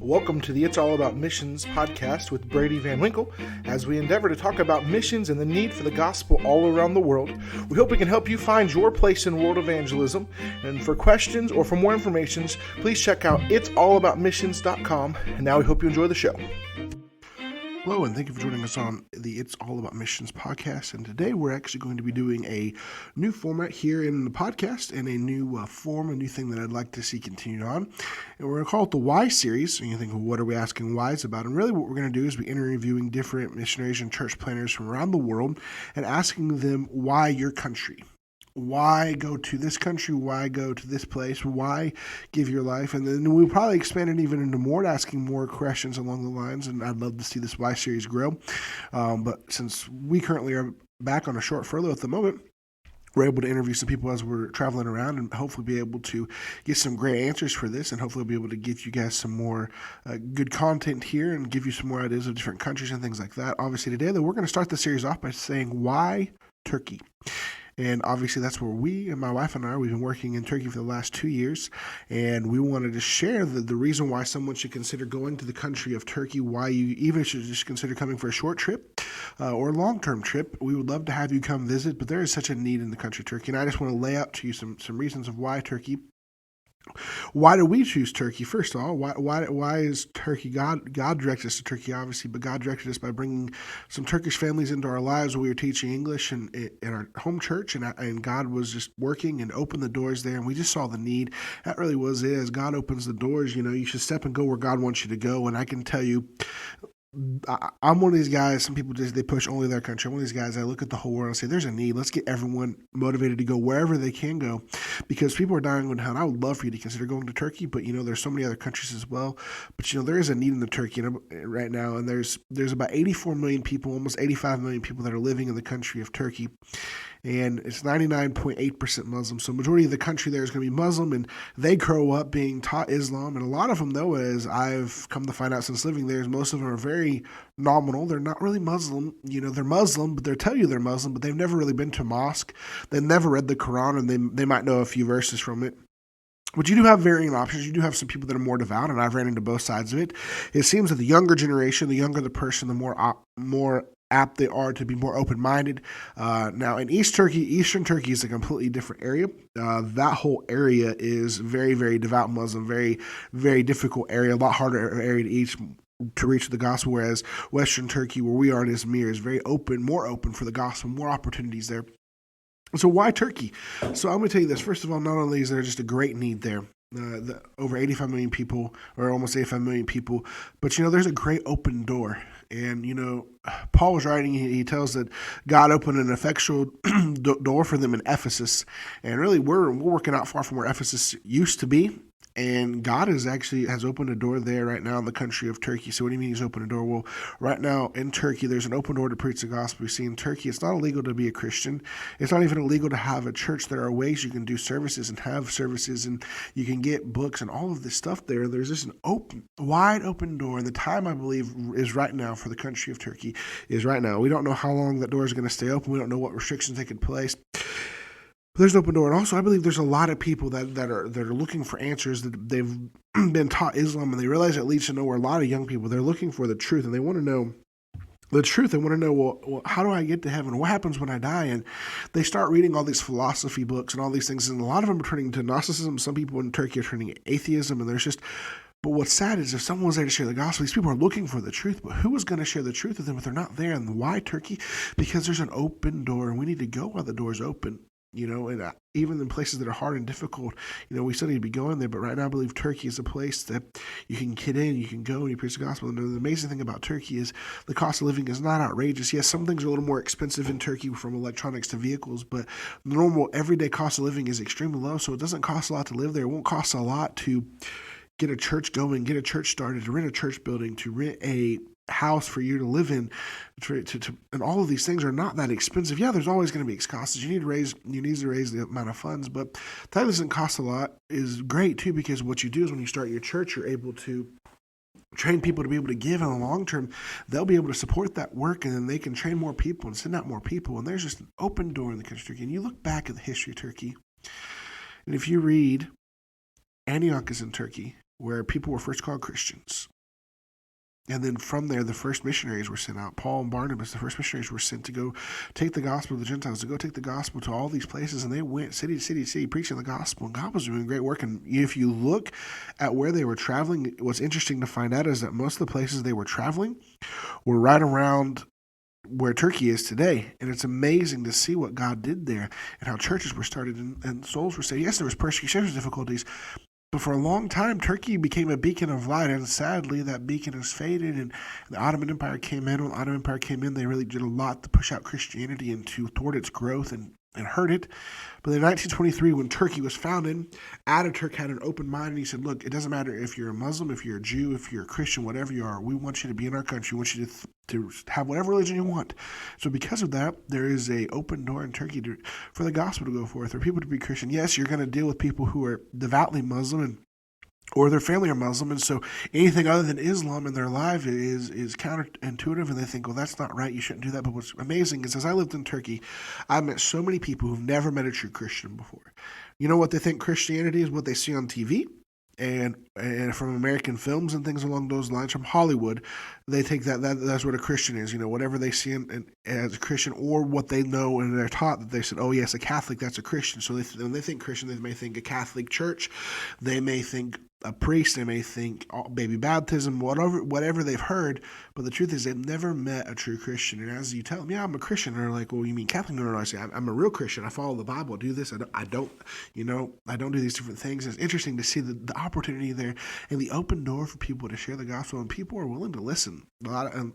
Welcome to the It's All About Missions podcast with Brady Van Winkle, as we endeavor to talk about missions and the need for the gospel all around the world. We hope we can help you find your place in world evangelism. And for questions or for more information, please check out it'sallaboutmissions.com. And now we hope you enjoy the show. Hello, and thank you for joining us on the It's All About Missions podcast. And today we're actually going to be doing a new format here in the podcast and a new a new thing that I'd like to see continued on. And we're going to call it the Why series. And you think, well, what are we asking whys about? And really what we're going to do is be interviewing different missionaries and church planners from around the world and asking them why your country. Why go to this country? Why go to this place? Why give your life? And then we'll probably expand it even into more, asking more questions along the lines. And I'd love to see this Why series grow. But since we currently are back on a short furlough at the moment, we're able to interview some people as we're traveling around and hopefully be able to get some great answers for this and hopefully be able to give you guys some more good content here and give you some more ideas of different countries and things like that. Obviously today, though, we're going to start the series off by saying, why Turkey? And obviously that's where we and my wife and we've been working in Turkey for the last 2 years. And we wanted to share the reason why someone should consider going to the country of Turkey, why you even should just consider coming for a short trip or a long-term trip. We would love to have you come visit, but there is such a need in the country of Turkey. And I just want to lay out to you some reasons of why Turkey. Why do we choose Turkey? First of all, why is Turkey? God directed us to Turkey, obviously, but God directed us by bringing some Turkish families into our lives while we were teaching English in our home church, and God was just working and opened the doors there, and we just saw the need. That really was it. As God opens the doors, you should step and go where God wants you to go, and I can tell you, I'm one of these guys, some people they push only their country. I'm one of these guys, I look at the whole world and say, there's a need. Let's get everyone motivated to go wherever they can go because people are dying on hell. I would love for you to consider going to Turkey, but there's so many other countries as well. But there is a need in the Turkey right now, and there's about 84 million people, almost 85 million people that are living in the country of Turkey. And it's 99.8% Muslim. So majority of the country there is going to be Muslim, and they grow up being taught Islam. And a lot of them, though, as I've come to find out since living there, is most of them are very nominal. They're not really Muslim. They're Muslim, but they'll tell you they're Muslim, but they've never really been to a mosque. They've never read the Quran, and they might know a few verses from it. But you do have varying options. You do have some people that are more devout, and I've ran into both sides of it. It seems that the younger generation, the younger the person, the more apt they are to be more open-minded. Now, in Eastern Turkey is a completely different area. That whole area is very, very devout Muslim, very, very difficult area, a lot harder area to reach the gospel, whereas Western Turkey, where we are in Izmir, is very open, more open for the gospel, more opportunities there. So why Turkey? So I'm going to tell you this. First of all, not only is there just a great need there, over 85 million people, or almost 85 million people, but there's a great open door. And Paul was writing, he tells that God opened an effectual door for them in Ephesus. And really, we're working out far from where Ephesus used to be. And God has opened a door there right now in the country of Turkey. So what do you mean he's opened a door? Well, right now in Turkey, there's an open door to preach the gospel. You see, in Turkey, it's not illegal to be a Christian. It's not even illegal to have a church. There are ways you can do services and have services, and you can get books and all of this stuff there. There's just an wide open door. And the time, I believe, is right now for the country of Turkey is right now. We don't know how long that door is going to stay open. We don't know what restrictions they could place. There's an open door. And also, I believe there's a lot of people that are looking for answers, that they've been taught Islam, and they realize it leads to nowhere. A lot of young people, they're looking for the truth, and they want to know the truth. They want to know, well, how do I get to heaven? What happens when I die? And they start reading all these philosophy books and all these things, and a lot of them are turning to Gnosticism. Some people in Turkey are turning to atheism, and but what's sad is if someone was there to share the gospel, these people are looking for the truth, but who is going to share the truth with them if they're not there? And why Turkey? Because there's an open door, and we need to go while the door's open. And even in places that are hard and difficult, we still need to be going there. But right now, I believe Turkey is a place that you can get in, you can go, and you preach the gospel. And the amazing thing about Turkey is the cost of living is not outrageous. Yes, some things are a little more expensive in Turkey, from electronics to vehicles, but the normal everyday cost of living is extremely low. So it doesn't cost a lot to live there. It won't cost a lot to get a church going, get a church started, to rent a church building, to rent a house for you to live in, and all of these things are not that expensive. Yeah, there's always going to be costs. You need to raise the amount of funds, but that doesn't cost a lot is great too, because what you do is when you start your church, you're able to train people to be able to give in the long term. They'll be able to support that work, and then they can train more people and send out more people. And there's just an open door in the country of Turkey. And you look back at the history of Turkey, and if you read Antioch is in Turkey, where people were first called Christians. And then from there, the first missionaries were sent out. Paul and Barnabas, the first missionaries, were sent to go take the gospel to the Gentiles, to go take the gospel to all these places. And they went city to city to city preaching the gospel. And God was doing great work. And if you look at where they were traveling, what's interesting to find out is that most of the places they were traveling were right around where Turkey is today. And it's amazing to see what God did there and how churches were started and souls were saved. Yes, there was persecution, there was difficulties, but for a long time, Turkey became a beacon of light, and sadly, that beacon has faded, and the Ottoman Empire came in. When the Ottoman Empire came in, they really did a lot to push out Christianity and to thwart its growth and hurt it. But in 1923, when Turkey was founded, Ataturk had an open mind, and he said, look, it doesn't matter if you're a Muslim, if you're a Jew, if you're a Christian, whatever you are, we want you to be in our country. We want you to have whatever religion you want. So because of that, there is an open door in Turkey for the gospel to go forth, for people to be Christian. Yes, you're going to deal with people who are devoutly Muslim or their family are Muslim, and so anything other than Islam in their life is counterintuitive, and they think, well, that's not right, you shouldn't do that. But what's amazing is, as I lived in Turkey, I met so many people who've never met a true Christian before. You know what they think Christianity is? What they see on TV and from American films and things along those lines, from Hollywood. They think that's what a Christian is, whatever they see as a Christian, or what they know and they're taught, that they said, oh yes, a Catholic, that's a Christian. So when they think Christian, they may think a Catholic church, they may think a priest, they may think baby baptism, whatever they've heard. But the truth is, they've never met a true Christian. And as you tell them, yeah, I'm a Christian, and they're like, well, you mean Catholic? No, I say, I'm a real Christian. I follow the Bible. I do this. I don't do these different things. It's interesting to see the opportunity there and the open door for people to share the gospel, and people are willing to listen. A lot of,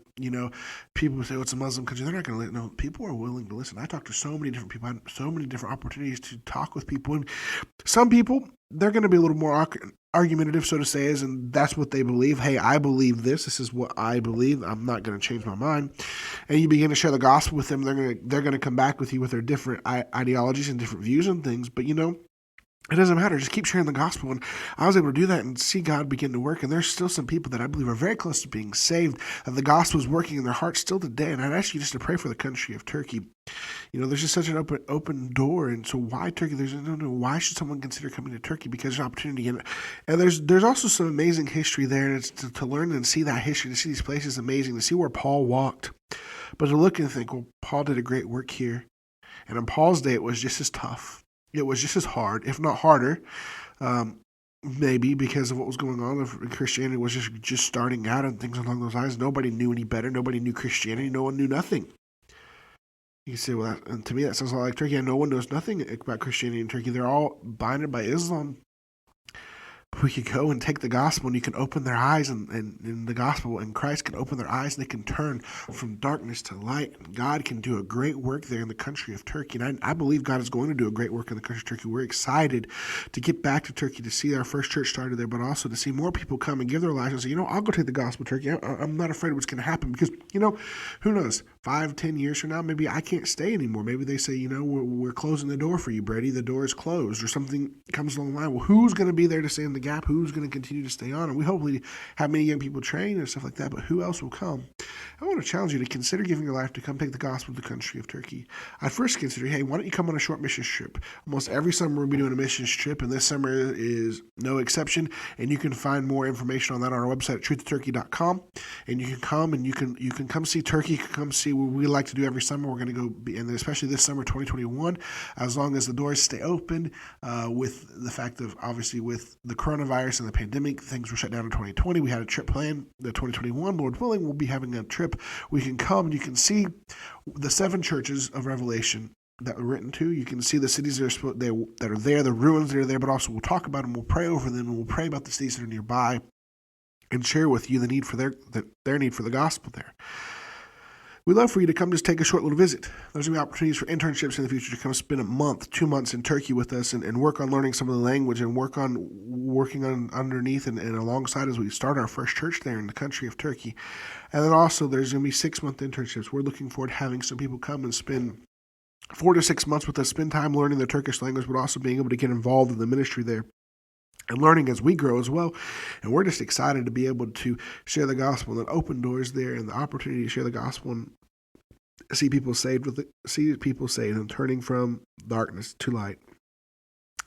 people say, well, it's a Muslim country, they're not going to listen. No, people are willing to listen. I talk to so many different people. I had so many different opportunities to talk with people. And some people, they're going to be a little more argumentative, so to say, and that's what they believe. Hey, I believe this. This is what I believe. I'm not going to change my mind. And you begin to share the gospel with them. They're going to come back with you with their different ideologies and different views on things. But it doesn't matter. Just keep sharing the gospel. And I was able to do that and see God begin to work. And there's still some people that I believe are very close to being saved, that the gospel is working in their hearts still today. And I'd ask you just to pray for the country of Turkey. There's just such an open door. And so why Turkey? Why should someone consider coming to Turkey? Because there's an opportunity. And there's also some amazing history there. And it's to learn and see that history, to see these places amazing, to see where Paul walked. But to look and think, well, Paul did a great work here. And on Paul's day, it was just as tough. It was just as hard, if not harder, maybe because of what was going on. If Christianity was just starting out and things along those lines. Nobody knew any better. Nobody knew Christianity. No one knew nothing. You say, well, and to me that sounds a lot like Turkey. And no one knows nothing about Christianity in Turkey. They're all binded by Islam. We could go and take the gospel, and you can open their eyes, and the gospel and Christ can open their eyes, and they can turn from darkness to light. And God can do a great work there in the country of Turkey. And I believe God is going to do a great work in the country of Turkey. We're excited to get back to Turkey, to see our first church started there, but also to see more people come and give their lives and say, I'll go take the gospel to Turkey. I'm not afraid of what's going to happen, because, who knows, 5-10 years from now, maybe I can't stay anymore. Maybe they say, we're closing the door for you, Brady. The door is closed, or something comes along the line. Well, who's going to be there to stand in the gap? Who's going to continue to stay on? And we hopefully have many young people trained and stuff like that, but who else will come? I want to challenge you to consider giving your life to come take the gospel to the country of Turkey. I'd first consider, hey, why don't you come on a short missions trip? Almost every summer we'll be doing a missions trip, and this summer is no exception. And you can find more information on that on our website at truthofturkey.com. And you can come and you can come see Turkey. You can come see what we like to do every summer. We're going to go, and especially this summer, 2021, as long as the doors stay open, with the fact of, obviously, with the coronavirus and the pandemic, things were shut down in 2020. We had a trip planned. The 2021, Lord willing, we'll be having a trip. We can come and you can see the 7 churches of Revelation that were written to. You can see the cities that are there, the ruins that are there, but also we'll talk about them, we'll pray over them, and we'll pray about the cities that are nearby and share with you the need for their need for the gospel there. We'd love for you to come just take a short little visit. There's going to be opportunities for internships in the future to come spend a month, 2 months in Turkey with us and work on learning some of the language and working on underneath and alongside as we start our first church there in the country of Turkey. And then also there's going to be 6-month internships. We're looking forward to having some people come and spend 4 to 6 months with us, spend time learning the Turkish language, but also being able to get involved in the ministry there and learning as we grow as well. And we're just excited to be able to share the gospel and open doors there and the opportunity to share the gospel and see people saved and turning from darkness to light.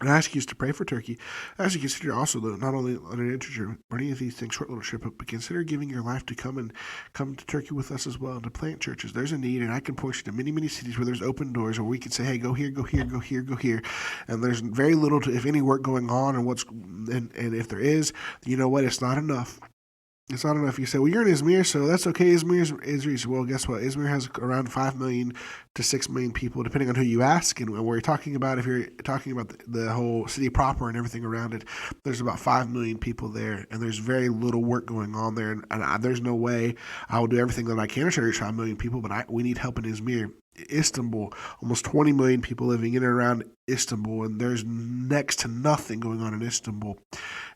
And I ask you to pray for Turkey. I ask you to consider also, though, not only under literature or any of these things, short little trip, but consider giving your life to come to Turkey with us as well, and to plant churches. There's a need, and I can point you to many, many cities where there's open doors, where we can say, hey, go here, go here, go here, go here. And there's very little to, if any, work going on, and if there is, you know what? It's not enough. It's not enough. You say, well, you're in Izmir, so that's okay. Izmir. Well, guess what? Izmir has around 5 million to 6 million people, depending on who you ask and where you're talking about. If you're talking about the whole city proper and everything around it, there's about 5 million people there, and there's very little work going on there. And there's no way I will do everything that I can to try to reach 5 million people, but we need help in Izmir. Istanbul, almost 20 million people living in and around Istanbul, and there's next to nothing going on in Istanbul.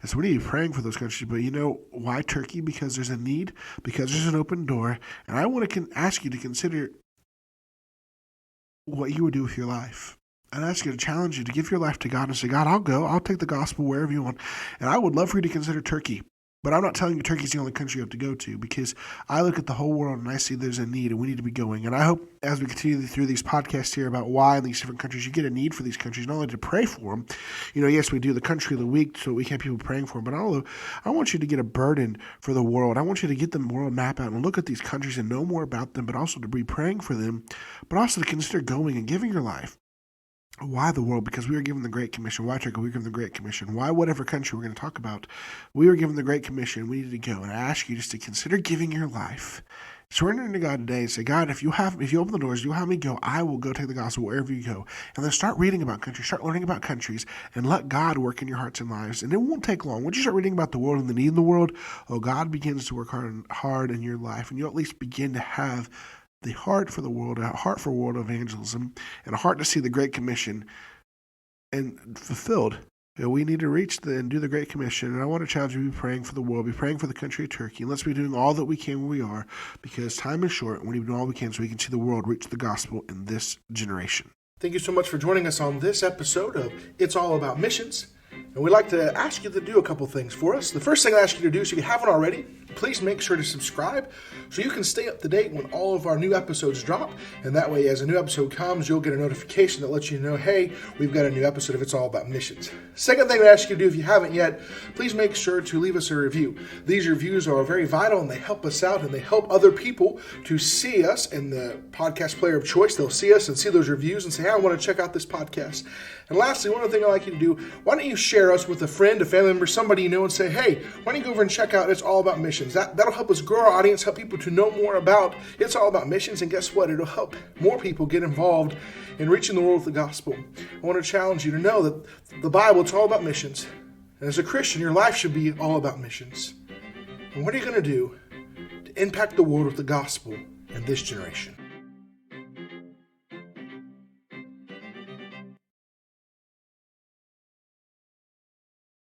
And so we need to be praying for those countries. But you know why Turkey? Because there's a need, because there's an open door, and I want to ask you to consider what you would do with your life. And I ask you to challenge you to give your life to God and say, God, I'll go. I'll take the gospel wherever you want. And I would love for you to consider Turkey. But I'm not telling you Turkey's the only country you have to go to, because I look at the whole world and I see there's a need and we need to be going. And I hope as we continue through these podcasts here about why in these different countries, you get a need for these countries, not only to pray for them. You know, yes, we do the country of the week so we can have people praying for them, but I want you to get a burden for the world. I want you to get the world map out and look at these countries and know more about them, but also to be praying for them, but also to consider going and giving your life. Why the world? Because we were given the Great Commission. Why Turkey? We were given the Great Commission. Why whatever country we're going to talk about? We were given the Great Commission. We needed to go. And I ask you just to consider giving your life, surrendering to God today, and say, God, if you open the doors, you'll have me go. I will go take the gospel wherever you go. And then start reading about countries, start learning about countries, and let God work in your hearts and lives. And it won't take long. Once you start reading about the world and the need in the world, God begins to work hard in your life, and you'll at least begin to have the heart for the world, a heart for world evangelism, and a heart to see the Great Commission and fulfilled. We need to reach and do the Great Commission, and I want to challenge you to be praying for the world, be praying for the country of Turkey, and let's be doing all that we can where we are, because time is short, and we need to do all we can so we can see the world reach the gospel in this generation. Thank you so much for joining us on this episode of It's All About Missions. And we'd like to ask you to do a couple things for us. The first thing I ask you to do, so if you haven't already, please make sure to subscribe so you can stay up to date when all of our new episodes drop. And that way, as a new episode comes, you'll get a notification that lets you know, hey, we've got a new episode of It's All About Missions. Second thing I ask you to do, if you haven't yet, please make sure to leave us a review. These reviews are very vital, and they help us out, and they help other people to see us in the podcast player of choice. They'll see us and see those reviews and say, hey, I want to check out this podcast. And lastly, one other thing I'd like you to do, why don't you share us with a friend, a family member, somebody you know, and say, hey, why don't you go over and check out It's All About Missions. That'll help us grow our audience, help people to know more about It's All About Missions, and guess what? It'll help more people get involved in reaching the world with the gospel. I want to challenge you to know that the Bible, it's all about missions. And as a Christian, your life should be all about missions. And what are you going to do to impact the world with the gospel in this generation?